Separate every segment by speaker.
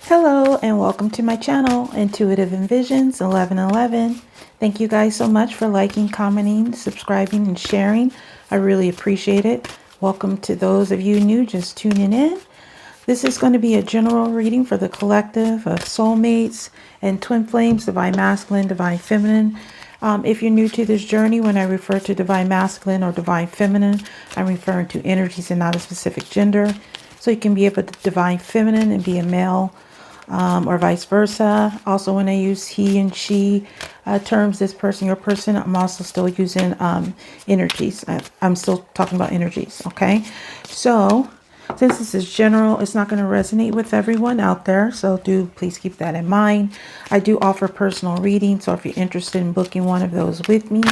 Speaker 1: Hello and welcome to my channel, Intuitive Envisions 1111. Thank you guys so much for liking, commenting, subscribing, and sharing. I really appreciate it. Welcome to those of you new just tuning in. This is going to be a general reading for the collective of soulmates and twin flames, divine masculine, divine feminine. If you're new to this journey, when I refer to divine masculine or divine feminine, I'm referring to energies and not a specific gender. So you can be a divine feminine and be a male, or vice versa. Also, when I use he and she terms, this person, your person, I'm also still using energies. I'm still talking about energies, okay? So, since this is general, it's not going to resonate with everyone out there, so do please keep that in mind. I do offer personal readings, so if you're interested in booking one of those with me,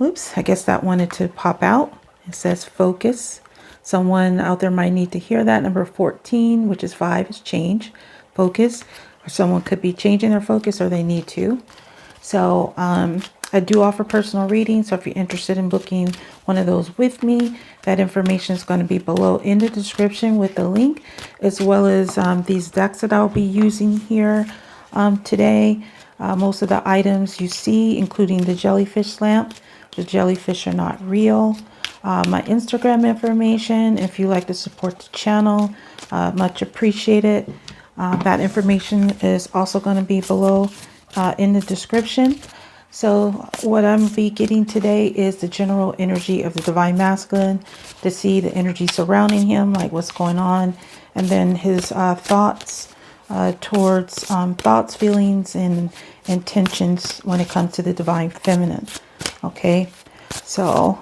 Speaker 1: oops, I guess that wanted to pop out. It says focus. Someone out there might need to hear that. Number 14, which is 5, is change. Focus, or someone could be changing their focus or they need to. So I do offer personal readings, so if you're interested in booking one of those with me, that information is going to be below in the description with the link, as well as these decks that I'll be using here today. Most of the items you see, including the Jellyfish Lamp. The jellyfish are not real. My Instagram information, if you like to support the channel, much appreciated. That information is also going to be below in the description. So what I'm be getting today is the general energy of the divine masculine, to see the energy surrounding him, like what's going on, and then his thoughts towards thoughts, feelings, and intentions when it comes to the divine feminine. Okay, so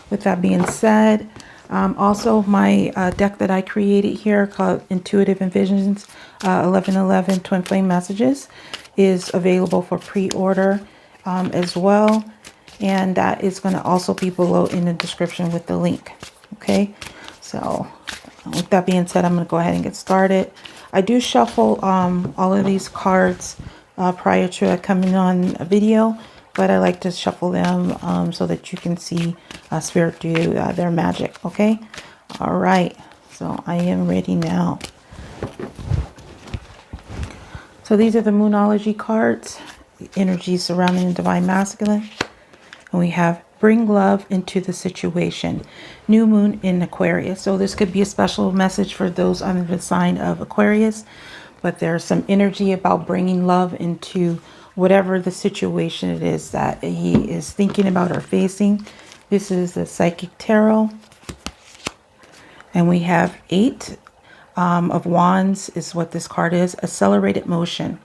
Speaker 1: with that being said, also my deck that I created here called Intuitive Envisions 1111 Twin Flame Messages is available for pre-order as well, and that is going to also be below in the description with the link. Okay, so with that being said, I'm going to go ahead and get started. I do shuffle all of these cards prior to coming on a video, but I like to shuffle them so that you can see Spirit do their magic. Okay, all right, so I am ready now. So these are the Moonology cards, the energy surrounding the divine masculine. And we have bring love into the situation. New moon in Aquarius. So this could be a special message for those under the sign of Aquarius. But there's some energy about bringing love into whatever the situation it is that he is thinking about or facing. This is the Siècle Tarot. And we have 8 of Wands is what this card is. Accelerated motion.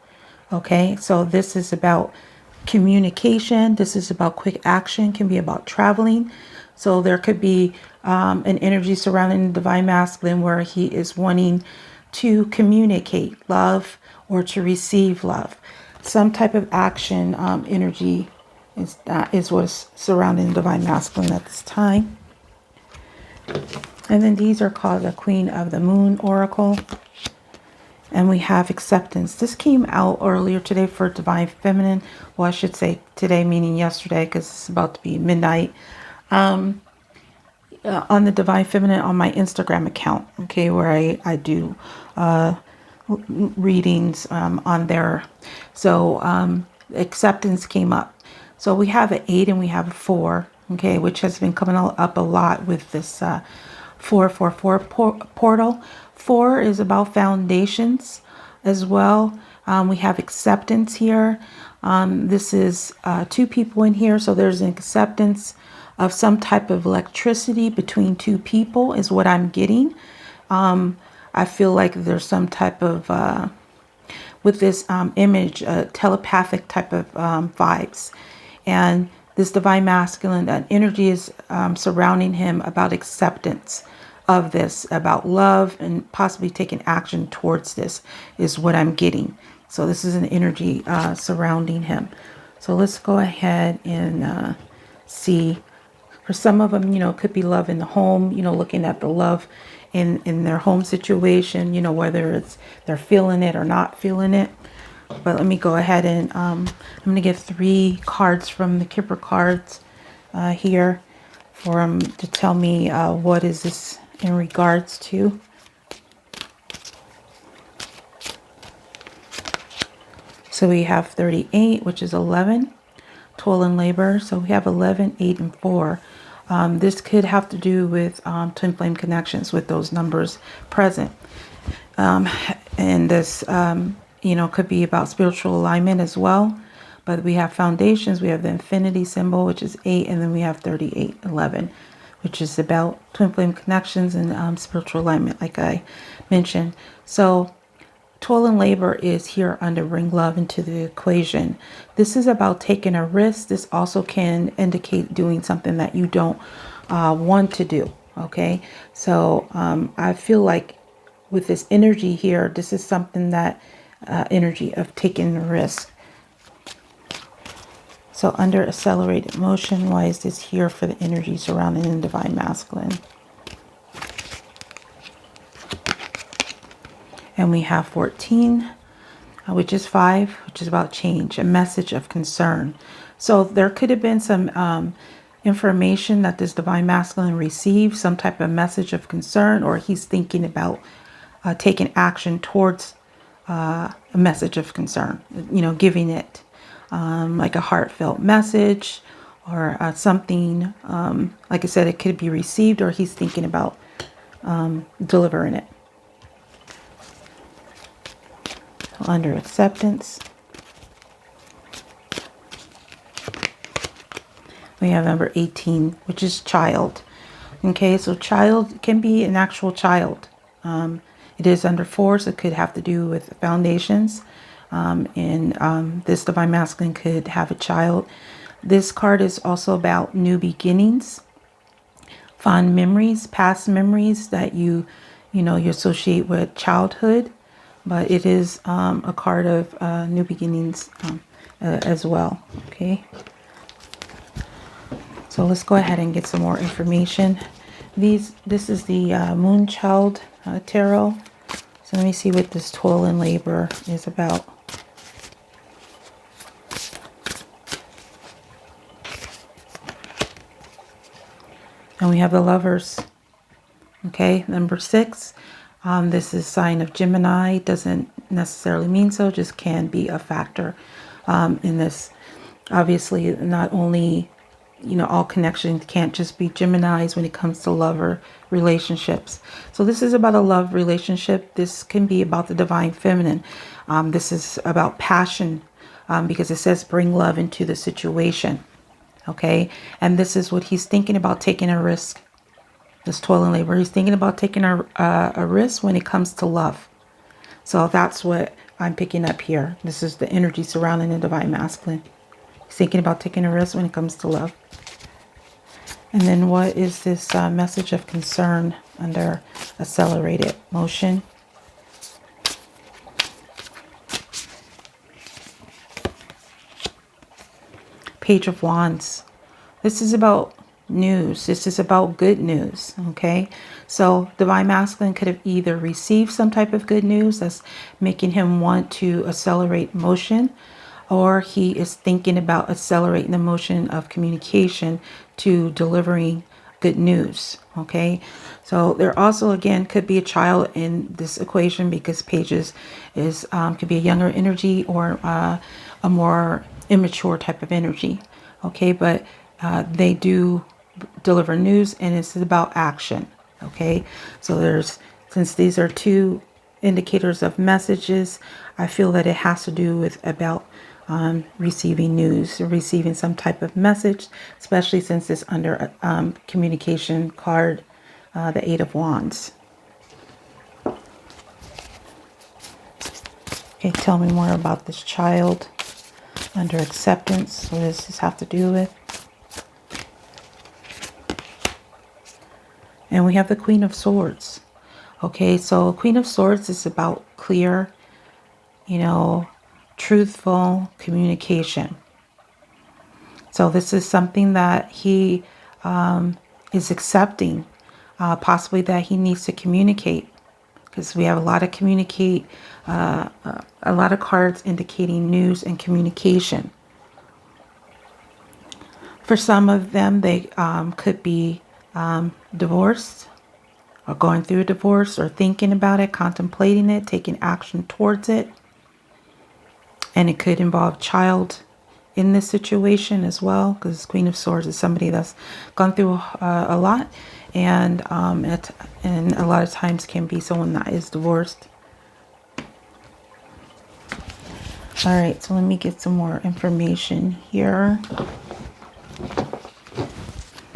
Speaker 1: Okay, so this is about communication. This is about quick action. Can be about traveling. So there could be an energy surrounding the divine masculine where he is wanting to communicate love or to receive love. Some type of action energy is what's surrounding the divine masculine at this time. And then these are called the Queen of the Moon Oracle. And we have acceptance. This came out earlier today for divine feminine. Well, I should say today, meaning yesterday, because it's about to be midnight. On the divine feminine on my Instagram account, okay, where I do readings on there. So acceptance came up. So we have an 8 and we have a 4, okay, which has been coming up a lot with this 444 portal. 4 is about foundations as well. We have acceptance here. This is 2 people in here, so there's an acceptance of some type of electricity between 2 people is what I'm getting. I feel like there's some type of with this image, telepathic type of vibes. And this divine masculine, that energy is surrounding him about acceptance of this, about love, and possibly taking action towards this is what I'm getting. So this is an energy surrounding him. So let's go ahead and see. For some of them, it could be love in the home, looking at the love in their home situation, whether it's they're feeling it or not feeling it. But let me go ahead and I'm going to get 3 cards from the Kipper cards here for them to tell me what is this in regards to. So we have 38, which is 11, toil and labor. So we have 11, 8, and 4. This could have to do with twin flame connections with those numbers present. And this, you know, could be about spiritual alignment as well. But we have foundations. We have the infinity symbol, which is 8. And then we have 38, 11, which is about twin flame connections and spiritual alignment, like I mentioned. So toil and labor is here under bring love into the equation. This is about taking a risk. This also can indicate doing something that you don't want to do. Okay. So I feel like with this energy here, this is something that energy of taking a risk. So under accelerated motion, why is this here for the energy surrounding the divine masculine? And we have 14, which is 5, which is about change, a message of concern. So there could have been some information that this divine masculine received, some type of message of concern, or he's thinking about taking action towards a message of concern, you know, giving it like a heartfelt message or something. Like I said, it could be received or he's thinking about delivering it. Under acceptance, we have number 18, which is child. Okay, so child can be an actual child. It is under 4, so it could have to do with foundations. And this divine masculine could have a child. This card is also about new beginnings, fond memories, past memories that you associate with childhood. But it is a card of new beginnings as well. Okay. So let's go ahead and get some more information. This is the Moonchild Tarot. So let me see what this toil and labor is about. And we have the Lovers. Okay, number 6. This is sign of Gemini. Doesn't necessarily mean so, just can be a factor in this. Obviously, not only, all connections can't just be Geminis when it comes to lover relationships. So this is about a love relationship. This can be about the divine feminine. This is about passion because it says bring love into the situation. Okay, and this is what he's thinking about, taking a risk. This toil and labor, he's thinking about taking a risk when it comes to love. So that's what I'm picking up here. This is the energy surrounding the divine masculine. He's thinking about taking a risk when it comes to love. And then what is this message of concern under accelerated motion? Page of Wands. This is about news. This is about good news. Okay, so divine masculine could have either received some type of good news that's making him want to accelerate motion, or he is thinking about accelerating the motion of communication to delivering good news. Okay, so there also again could be a child in this equation because pages is could be a younger energy or a more immature type of energy. Okay, but they do deliver news, and it's about action. Okay, so since these are two indicators of messages, I feel that it has to do with about receiving news, receiving some type of message, especially since it's under communication card, the 8 of Wands. Okay, tell me more about this child under acceptance. What does this have to do with? And we have the Queen of Swords. Okay, so Queen of Swords is about clear, truthful communication. So this is something that he is accepting, possibly that he needs to communicate, because we have a lot of a lot of cards indicating news and communication. For some of them, they could be divorced or going through a divorce or thinking about it, contemplating it, taking action towards it. And it could involve child in this situation as well, because Queen of Swords is somebody that's gone through a lot, and a lot of times can be someone that is divorced. All right, so let me get some more information here.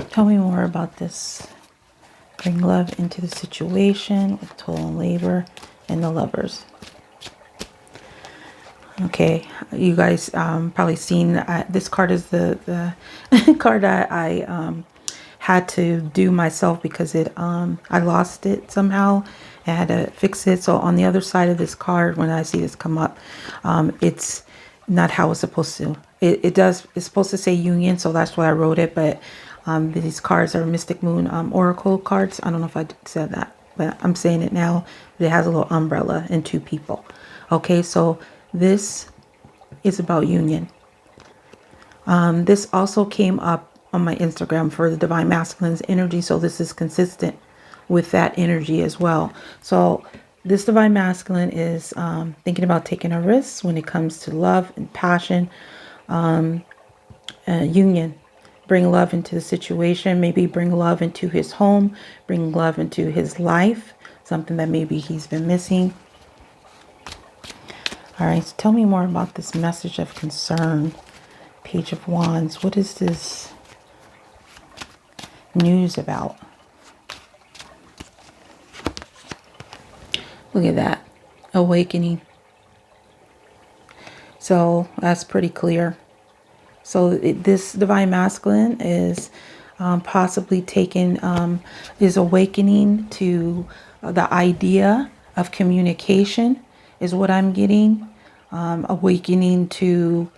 Speaker 1: Tell me more about this. Bring love into the situation with toil and labor and the Lovers. Okay, you guys probably seen this card is the card that I had to do myself because I lost it somehow. I had to fix it. So on the other side of this card, when I see this come up, it's not how it's supposed to. It's supposed to say union, so that's why I wrote it. But these cards are Mystic Moon Oracle cards. I don't know if I said that, but I'm saying it now. It has a little umbrella and 2 people. Okay, so this is about union. This also came up on my Instagram for the Divine Masculine's energy, so this is consistent with that energy as well. So this Divine Masculine is thinking about taking a risk when it comes to love and passion, union. Bring love into the situation, maybe bring love into his home, bring love into his life, something that maybe he's been missing. All right, so tell me more about this message of concern. Page of Wands. What is this news about? Look at that. Awakening. So that's pretty clear. So this Divine Masculine is possibly is awakening to the idea of communication is what I'm getting. Awakening to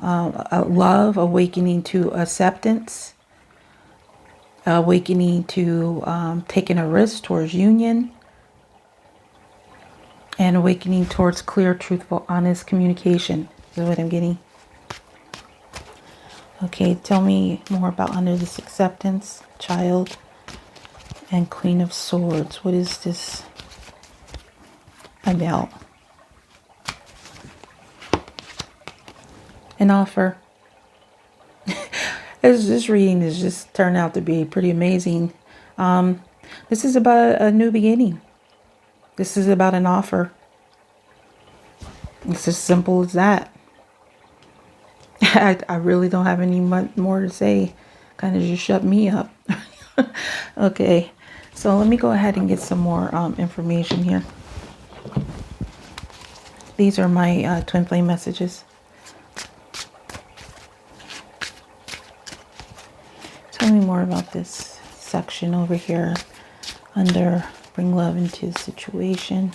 Speaker 1: love, awakening to acceptance, awakening to taking a risk towards union, and awakening towards clear, truthful, honest communication is what I'm getting. Okay, tell me more about under this acceptance, child, and Queen of Swords. What is this about? An offer. This reading has just turned out to be pretty amazing. This is about a new beginning. This is about an offer. It's as simple as that. I really don't have any more to say. Kind of just shut me up. Okay, so let me go ahead and get some more information here. These are my twin flame messages. Tell me more about this section over here under bring love into the situation.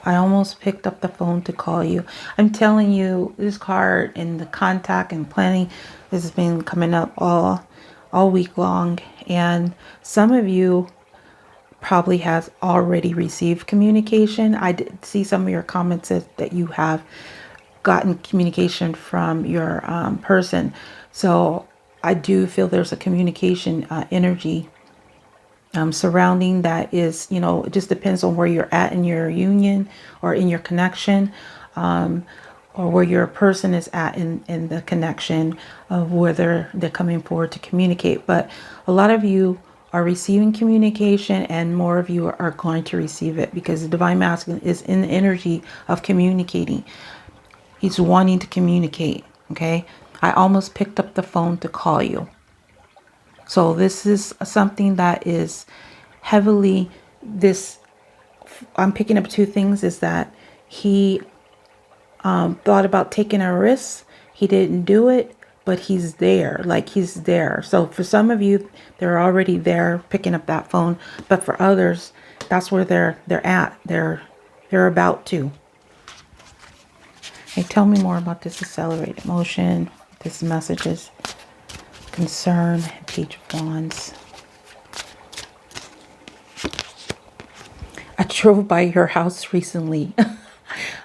Speaker 1: I almost picked up the phone to call you. I'm telling you, this card and the contact and planning has been coming up all week long. And some of you probably has already received communication. I did see some of your comments that you have gotten communication from your person. So I do feel there's a communication energy surrounding that is, it just depends on where you're at in your union or in your connection, or where your person is at in the connection of whether they're coming forward to communicate. But a lot of you are receiving communication, and more of you are going to receive it, because the Divine Masculine is in the energy of communicating. He's wanting to communicate. Okay, I almost picked up the phone to call you. So this is something that is heavily I'm picking up 2 things, is that he thought about taking a risk. He didn't do it, but he's there. Like, he's there. So for some of you, they're already there picking up that phone. But for others, that's where they're at. They're about to. Hey, tell me more about this accelerated motion, this messages. Concern, Page of Wands. I drove by your house recently.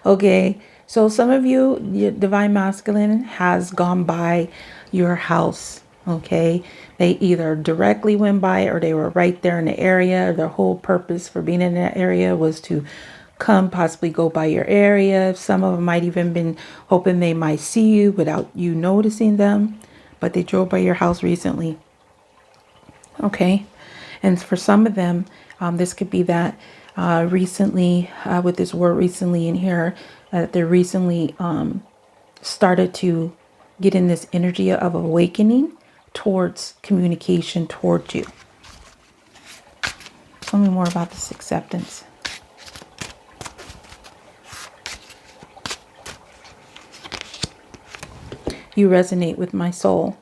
Speaker 1: Okay, so some of you, the Divine Masculine has gone by your house. Okay, they either directly went by or they were right there in the area. Their whole purpose for being in that area was to come possibly go by your area. Some of them might even been hoping they might see you without you noticing them, but they drove by your house recently. Okay. And for some of them, this could be that recently, with this word recently in here, they're recently started to get in this energy of awakening towards communication towards you. Tell me more about this acceptance. You resonate with my soul.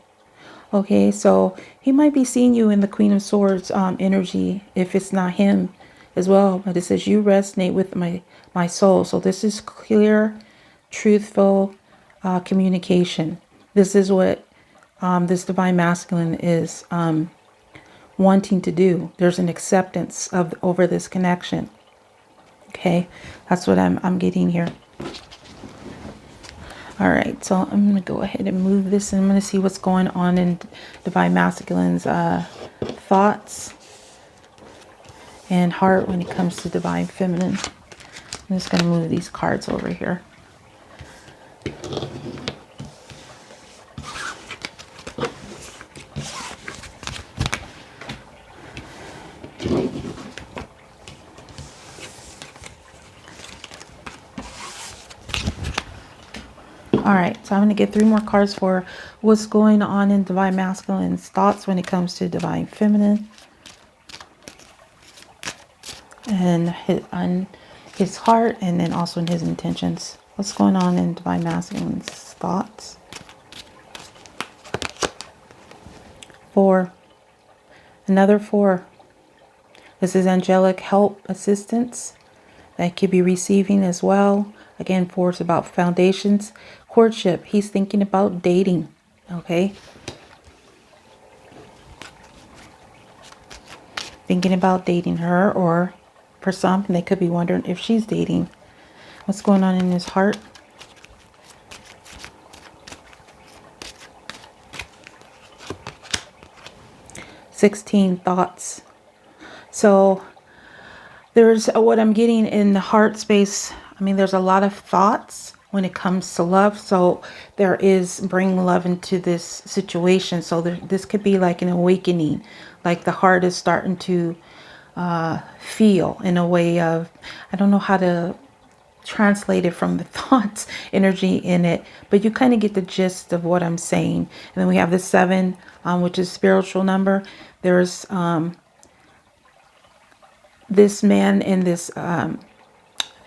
Speaker 1: Okay, so he might be seeing you in the Queen of Swords energy, if it's not him as well. But it says you resonate with my soul. So this is clear, truthful communication. This is what this divine masculine is wanting to do. There's an acceptance of over this connection. Okay, that's what I'm getting here. All right, so I'm going to go ahead and move this, and I'm going to see what's going on in divine masculine's thoughts and heart when it comes to divine feminine. I'm just going to move these cards over here. All right, so I'm going to get 3 more cards for what's going on in divine masculine's thoughts when it comes to divine feminine. And his heart, and then also in his intentions. What's going on in divine masculine's thoughts? 4. Another 4. This is angelic help, assistance that could be receiving as well. Again, 4 is about foundations. Courtship. He's thinking about dating. Okay. Thinking about dating her, or for some, they could be wondering if she's dating. What's going on in his heart? "16 thoughts." So there's what I'm getting in the heart space. I mean, there's a lot of thoughts when it comes to love. So there is bringing love into this situation. So this could be like an awakening, like the heart is starting to feel in a way of, I don't know how to translate it from the thoughts energy in it, but you kind of get the gist of what I'm saying. And then we have the 7, which is spiritual number. There's this man in this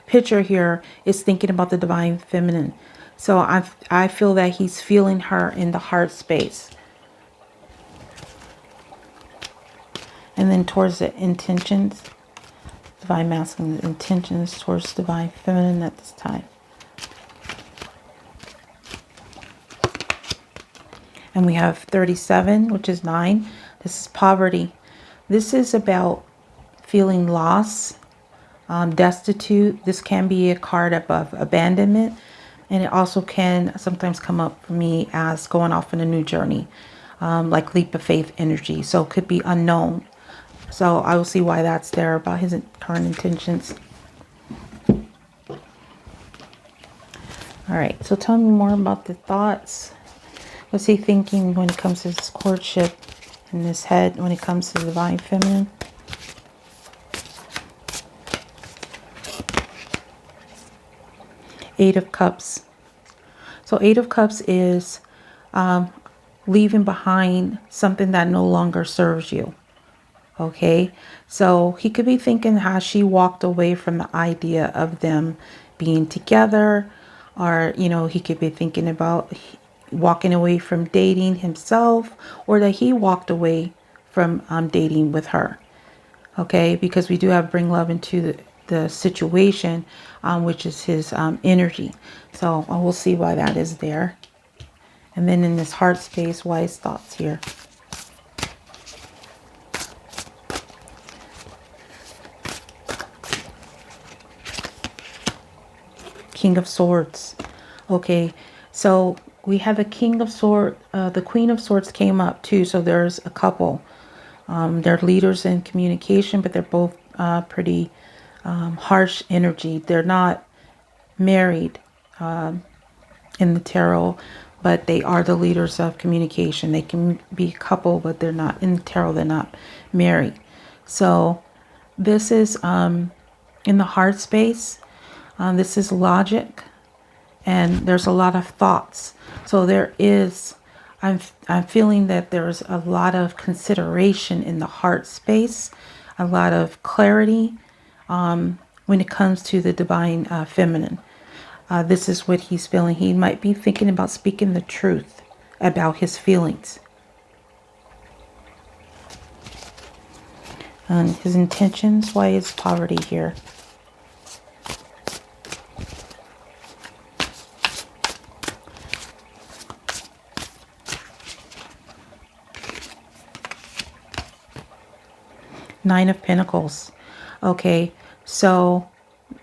Speaker 1: picture here is thinking about the divine feminine. So I feel that he's feeling her in the heart space. And then towards the intentions, divine masculine intentions towards divine feminine at this time. And we have 37, which is 9. This is poverty. This is about feeling lost, destitute. This can be a card of abandonment, and it also can sometimes come up for me as going off on a new journey, like leap of faith energy. So it could be unknown. So I will see why that's there about his current intentions. All right, so tell me more about the thoughts. What's he thinking when it comes to this courtship in his head when it comes to the divine feminine? Eight of Cups. So 8 of Cups is leaving behind something that no longer serves you. Okay, so he could be thinking how she walked away from the idea of them being together, or, you know, he could be thinking about walking away from dating himself, or that he walked away from dating with her. Okay, because we do have bring love into the situation, which is his energy. So we'll see why that is there. And then in this heart space, wise thoughts here. King of Swords. Okay, so we have a King of Swords. The Queen of Swords came up too. So there's a couple. They're leaders in communication, but they're both pretty harsh energy. They're not married in the tarot, but they are the leaders of communication. They can be a couple, but they're not in the tarot. They're not married. So this is in the heart space. This is logic, and there's a lot of thoughts. So there is, I'm feeling that there's a lot of consideration in the heart space, a lot of clarity when it comes to the divine feminine. This is what he's feeling. He might be thinking about speaking the truth about his feelings. And his intentions. Why is poverty here? Nine of Pentacles. Okay, so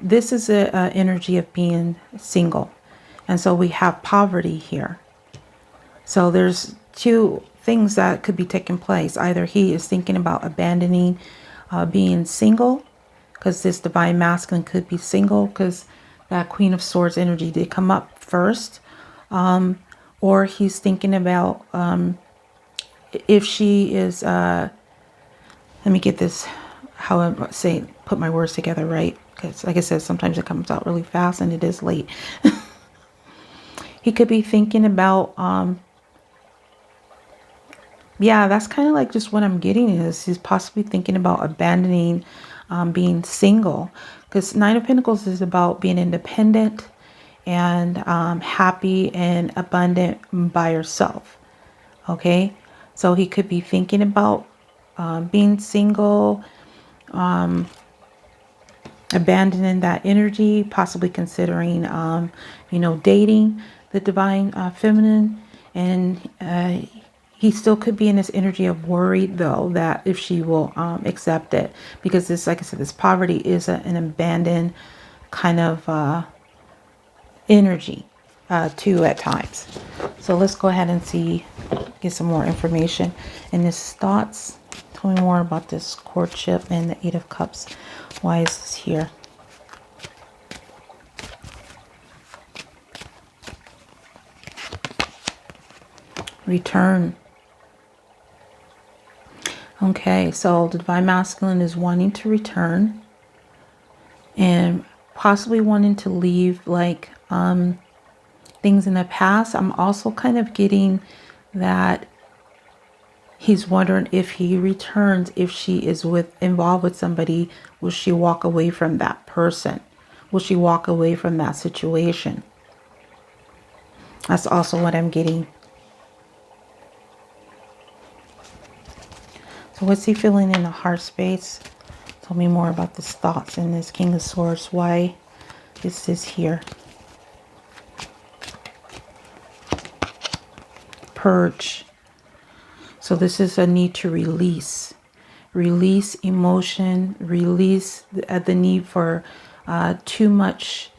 Speaker 1: this is a energy of being single, and so we have poverty here. So there's two things that could be taking place. Either he is thinking about abandoning being single, because this divine masculine could be single, because that Queen of Swords energy did come up first, or he's thinking about if she is let me get this, how I say, put my words together right, because like I said, sometimes it comes out really fast and it is late. He could be thinking about yeah, that's kind of like just what I'm getting is he's possibly thinking about abandoning being single, because Nine of Pentacles is about being independent and happy and abundant by yourself. Okay, so he could be thinking about being single, abandoning that energy, possibly considering you know, dating the divine feminine. And he still could be in this energy of worried, though, that if she will accept it, because this, like I said, this poverty is an abandoned kind of energy too at times. So let's go ahead and see, get some more information in his thoughts. Tell me more about this courtship and the Eight of Cups. Why is this here? Return. Okay, so the divine masculine is wanting to return and possibly wanting to leave like things in the past. I'm also kind of getting that he's wondering if he returns, if she is involved with somebody, will she walk away from that person? Will she walk away from that situation? That's also what I'm getting. So what's he feeling in the heart space? Tell me more about this thoughts in this King of Swords. Why is this here? Purge. So this is a need to release. Release emotion, release the need for too much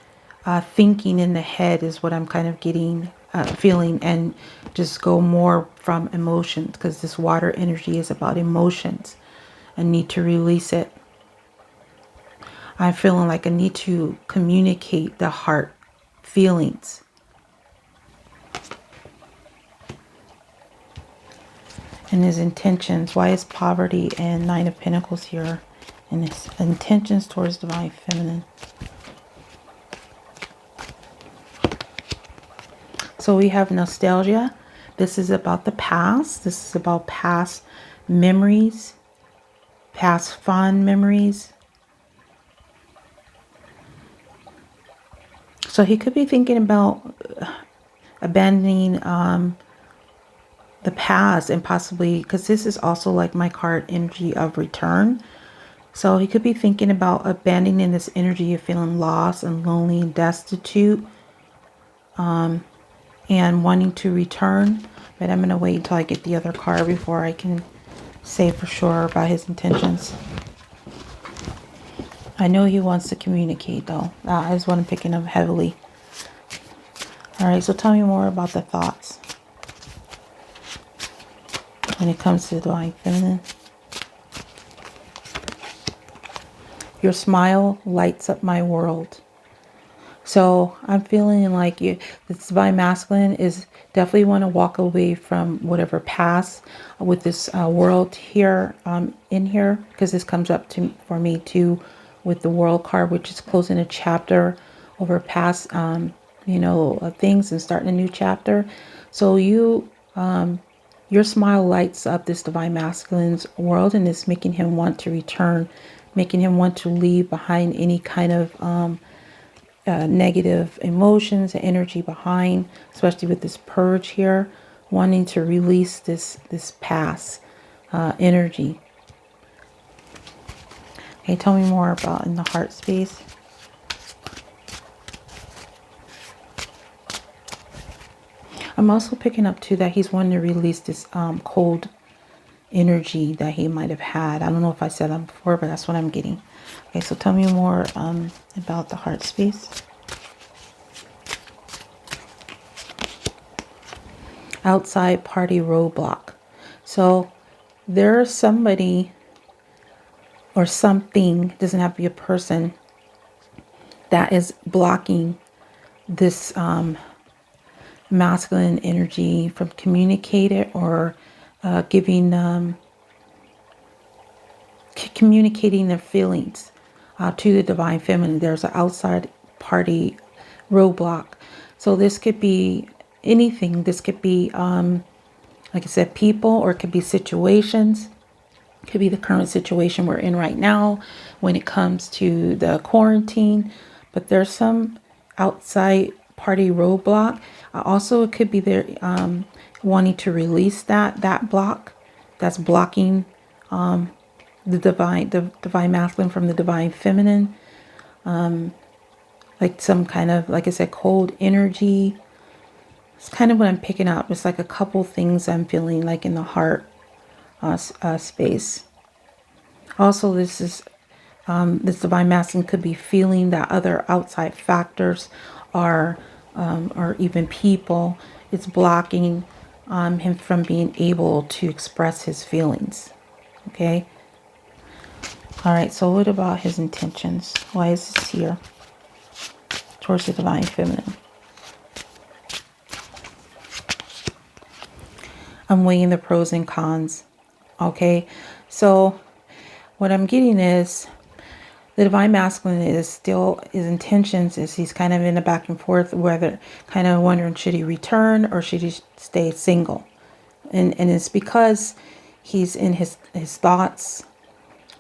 Speaker 1: thinking in the head is what I'm kind of getting, feeling, and just go more from emotions, because this water energy is about emotions. I need to release it. I'm feeling like I need to communicate the heart feelings. And his intentions. Why is poverty and Nine of Pentacles here? And his intentions towards divine feminine. So we have nostalgia. This is about the past. This is about past memories, past fond memories. So he could be thinking about abandoning the past, and possibly, because this is also like my card energy of return. So he could be thinking about abandoning this energy of feeling lost and lonely and destitute, and wanting to return. But I'm going to wait until I get the other card before I can say for sure about his intentions. I know he wants to communicate, though. That is what I'm picking up heavily. All right, so tell me more about the thoughts when it comes to the divine feminine. Your smile lights up my world. So I'm feeling like this divine masculine is definitely want to walk away from whatever past with this world here in here, because this comes up to for me too with the world card, which is closing a chapter over past things and starting a new chapter. So your smile lights up this divine masculine's world, and it's making him want to return, making him want to leave behind any kind of negative emotions and energy behind, especially with this purge here, wanting to release this past energy. Okay, tell me more about in the heart space. I'm also picking up too that he's wanting to release this cold energy that he might have had. I don't know if I said that before, but that's what I'm getting. Okay, so tell me more about the heart space. Outside party roadblock. So there's somebody or something, doesn't have to be a person, that is blocking this masculine energy from communicating or communicating their feelings to the divine feminine. There's an outside party roadblock. So this could be anything. This could be, like I said, people, or it could be situations. It could be the current situation we're in right now when it comes to the quarantine. But there's some outside party roadblock. Also, it could be there wanting to release that block that's blocking the divine masculine from the divine feminine. Like some kind of, like I said, cold energy. It's kind of what I'm picking up. It's like a couple things I'm feeling like in the heart space. Also, this is this divine masculine could be feeling that other outside factors are or even people, it's blocking him from being able to express his feelings. Okay. All right. So what about his intentions? Why is this here towards the divine feminine? I'm weighing the pros and cons. Okay. So what I'm getting is the divine masculine is still, his intentions is he's kind of in a back and forth, whether kind of wondering, should he return or should he stay single? And it's because he's in his thoughts,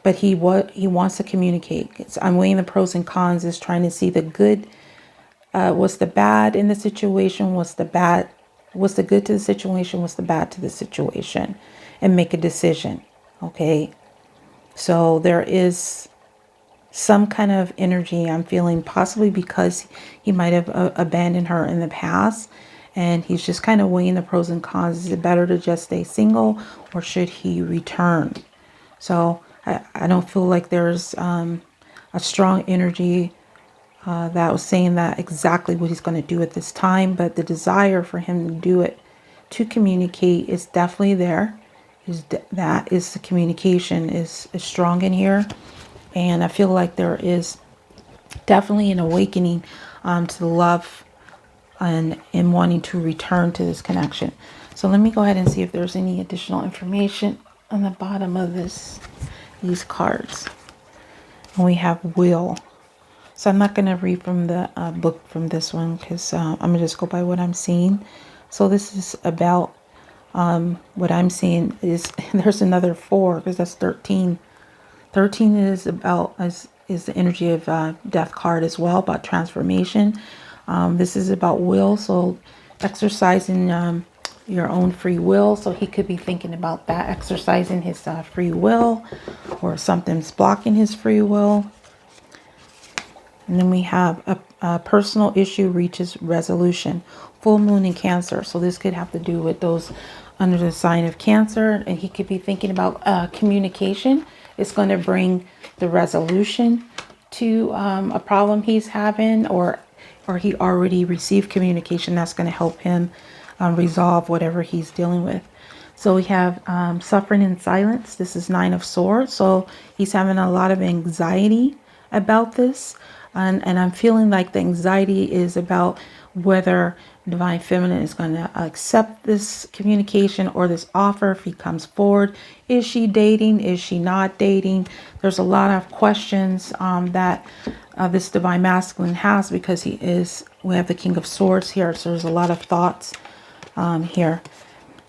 Speaker 1: but he wants to communicate. I'm weighing the pros and cons, is trying to see the good, what's the bad in the situation, what's the good to the situation, what's the bad to the situation, and make a decision. Okay. So there is some kind of energy I'm feeling, possibly because he might have abandoned her in the past, and he's just kind of weighing the pros and cons. Is it better to just stay single, or should he return? So I don't feel like there's a strong energy that was saying that exactly what he's going to do at this time, but the desire for him to do it, to communicate, is definitely there. That is the communication is strong in here. And I feel like there is definitely an awakening to the love and wanting to return to this connection. So let me go ahead and see if there's any additional information on the bottom of these cards. And we have will. So I'm not going to read from the book from this one, because I'm going to just go by what I'm seeing. So this is about what I'm seeing is there's another 4, because that's 13. 13 is about is the energy of death card as well, about transformation. This is about will, so exercising your own free will. So he could be thinking about that, exercising his free will, or something's blocking his free will. And then we have a personal issue reaches resolution. Full moon in Cancer. So this could have to do with those under the sign of Cancer, and he could be thinking about communication. It's going to bring the resolution to a problem he's having, or he already received communication that's going to help him resolve whatever he's dealing with. So we have suffering in silence. This is 9 of Swords. So he's having a lot of anxiety about this. And I'm feeling like the anxiety is about whether Divine Feminine is going to accept this communication or this offer if he comes forward. Is she dating? Is she not dating? There's a lot of questions that this Divine Masculine has, because we have the King of Swords here. So there's a lot of thoughts here.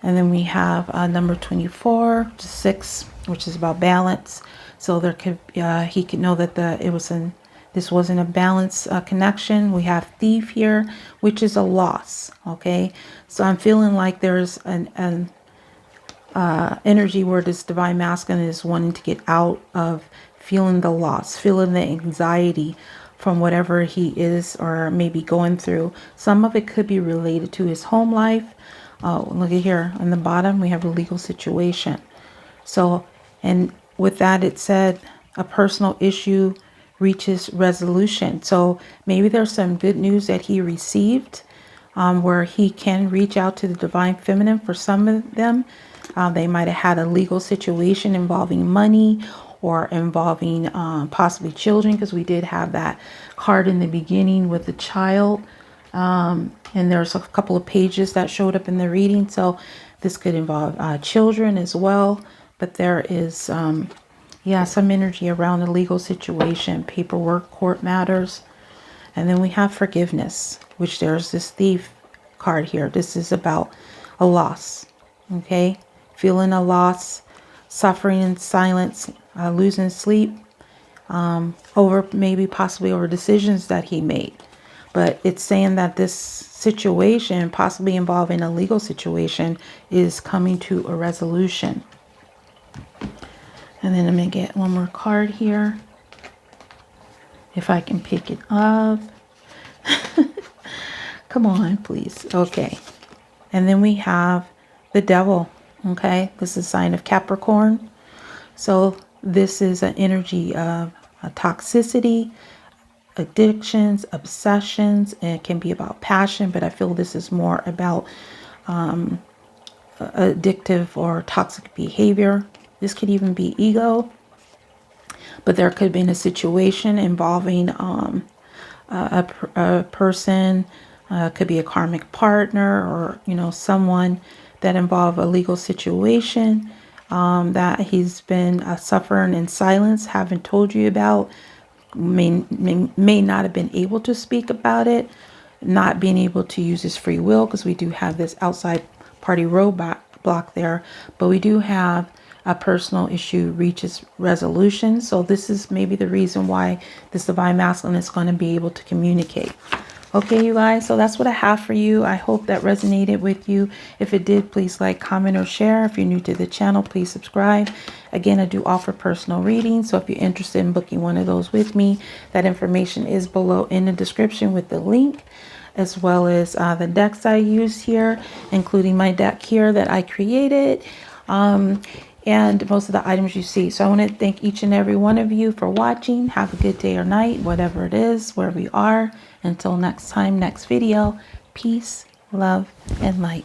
Speaker 1: And then we have number 24, 6, which is about balance. So there could he could know that this wasn't a balance connection. We have Thief here, which is a loss. Okay, so I'm feeling like there's an energy where this Divine Masculine is wanting to get out of feeling the loss, feeling the anxiety from whatever he is or maybe going through. Some of it could be related to his home life. Look at here on the bottom, we have a legal situation. So, and with that, it said a personal issue reaches resolution. So maybe there's some good news that he received where he can reach out to the Divine Feminine. For some of them, they might have had a legal situation involving money or involving possibly children, because we did have that card in the beginning with the child. And there's a couple of pages that showed up in the reading. So this could involve children as well. But there is, yeah, some energy around the legal situation, paperwork, court matters. And then we have forgiveness, which there's this Thief card here. This is about a loss, okay? Feeling a loss, suffering in silence, losing sleep, over maybe possibly over decisions that he made. But it's saying that this situation, possibly involving a legal situation, is coming to a resolution. And then I'm going to get one more card here, if I can pick it up. Come on, please. Okay. And then we have the Devil. Okay. This is a sign of Capricorn. So this is an energy of toxicity, addictions, obsessions, and it can be about passion, but I feel this is more about addictive or toxic behavior. This could even be ego, but there could have been a situation involving a person, could be a karmic partner, or someone that involved a legal situation that he's been suffering in silence, haven't told you about, may not have been able to speak about it, not being able to use his free will, because we do have this outside party roadblock there, but we do have a personal issue reaches resolution. So this is maybe the reason why this Divine Masculine is going to be able to communicate. Okay, you guys, so that's what I have for you. I hope that resonated with you. If it did, please like, comment, or share. If you're new to the channel, please subscribe. Again, I do offer personal readings, so if you're interested in booking one of those with me, that information is below in the description with the link, as well as the decks I use here, including my deck here that I created, and most of the items you see. So I want to thank each and every one of you for watching. Have a good day or night, whatever it is, where we are. Until next time, next video, peace, love, and light.